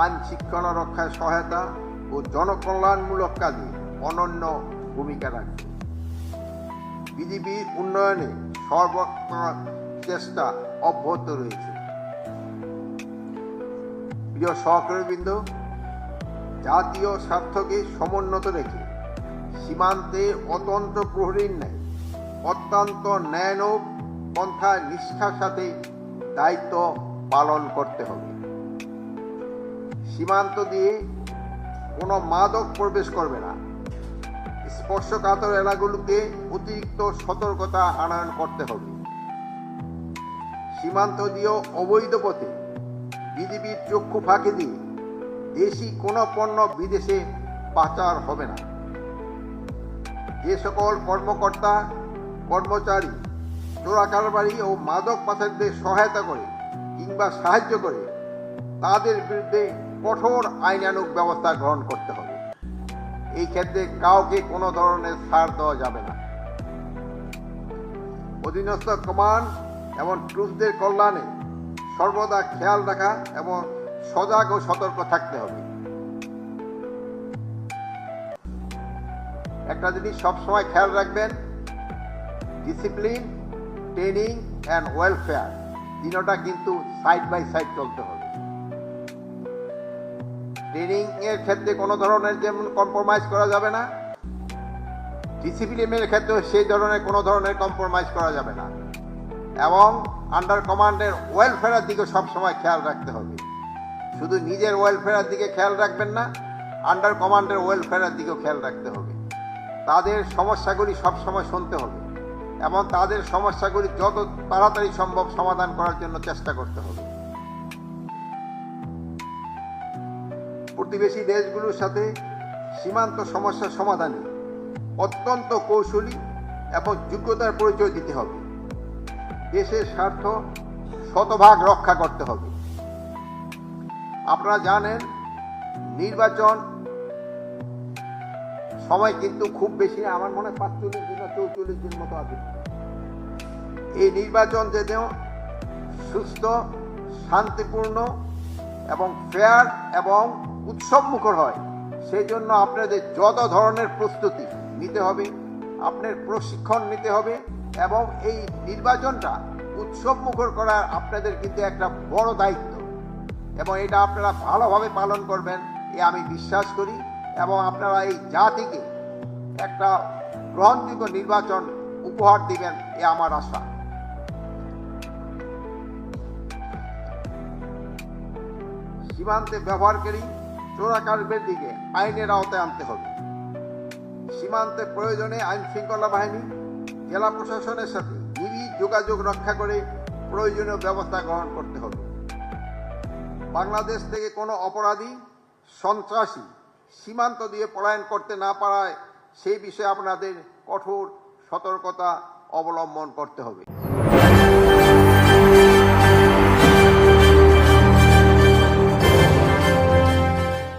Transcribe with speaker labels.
Speaker 1: আইন শৃঙ্খলা রক্ষায় সহায়তা ও জনকল্যাণমূলক কাজে অনন্য ভূমিকা রাখবে। বিজিবির উন্নয়নে সর্বত্র চেষ্টা অব্যাহত রয়েছে। প্রিয় সহকর্মীবৃন্দ, জাতীয় স্বার্থকে সমুন্নত রেখে সীমান্তে অতন্ত্র প্রহরীর ন্যায় অত্যন্ত ন্যায়ানুগ পন্থা নিষ্ঠার সাথে দায়িত্ব পালন করতে হবে। সীমান্ত দিয়ে কোনো মাদক প্রবেশ করবে না। স্পর্শকাতর এলাকাগুলোকে অতিরিক্ত সতর্কতা আনয়ন করতে হবে। সীমান্ত দিয়েও অবৈধ পথে বিজিবির চক্ষু ফাঁকি দিয়ে দেশি কোনো পণ্য বিদেশে পাচার হবে না। যে সকল কর্মকর্তা কর্মচারী চোরাকারবারি ও মাদক পাচারদের সহায়তা করে কিংবা সাহায্য করে তাদের বিরুদ্ধে কঠোর আইনানুগ ব্যবস্থা গ্রহণ করতে হবে। এই ক্ষেত্রে কাউকে কোনো ধরনের ছাড় দেওয়া যাবে না। অধীনস্থ কমান্ড এবং ট্রুপদের কল্যাণে সর্বদা খেয়াল রাখা এবং সজাগ ও সতর্ক থাকতে হবে। একটা জিনিস সবসময় খেয়াল রাখবেন, ডিসিপ্লিন, ট্রেনিং অ্যান্ড ওয়েলফেয়ার তিনটা কিন্তু সাইড বাই সাইড চলতে হবে। ট্রেনিং এর ক্ষেত্রে কোনো ধরনের যেমন কম্প্রোমাইজ করা যাবে না, ডিসিপ্লিনের ক্ষেত্রে সেই ধরনের কোনো ধরনের কম্প্রোমাইজ করা যাবে না, এবং আন্ডার কমান্ডের ওয়েলফেয়ারের দিকে সবসময় খেয়াল রাখতে হবে। শুধু নিজের ওয়েলফেয়ারের দিকে খেয়াল রাখবেন না, আন্ডার কমান্ডের ওয়েলফেয়ারের দিকেও খেয়াল রাখতে হবে। তাদের সমস্যাগুলি সবসময় শুনতে হবে এবং তাদের সমস্যাগুলি যত তাড়াতাড়ি সম্ভব সমাধান করার জন্য চেষ্টা করতে হবে। প্রতিবেশী দেশগুলোর সাথে সীমান্ত সমস্যা সমাধানে অত্যন্ত কৌশলী এবং যোগ্যতার পরিচয় দিতে হবে। দেশের স্বার্থ শতভাগ রক্ষা করতে হবে। আপনারা জানেন, নির্বাচন সময় কিন্তু খুব বেশি, আমার মনে হয় 45 দিন না 44 দিন মতো আছে। এই নির্বাচন যেন সুস্থ, শান্তিপূর্ণ এবং ফেয়ার এবং উৎসব মুখর হয়, সেই জন্য আপনাদের যত ধরনের প্রস্তুতি নিতে হবে, আপনার প্রশিক্ষণ নিতে হবে এবং এই নির্বাচনটা উৎসব মুখর করার আপনাদের কিন্তু একটা বড় দায়িত্ব, এবং এটা আপনারা ভালোভাবে পালন করবেন এ আমি বিশ্বাস করি, এবং আপনারা এই জাতিকে একটা গ্রহণযোগ্য নির্বাচন উপহার দিবেন এ আমার আশা। সীমান্তে ব্যবহারকারী চোরাকারবারির দিকে আইনের আওতায় আনতে হবে। সীমান্তে প্রয়োজনে আইন শৃঙ্খলা বাহিনী, জেলা প্রশাসনের সাথে নিবিড় যোগাযোগ রক্ষা করে প্রয়োজনীয় ব্যবস্থা গ্রহণ করতে হবে। বাংলাদেশ থেকে কোনো অপরাধী, সন্ত্রাসী সীমান্ত দিয়ে পলায়ন করতে না পারায় সেই বিষয়ে আপনাদের কঠোর সতর্কতা অবলম্বন করতে হবে।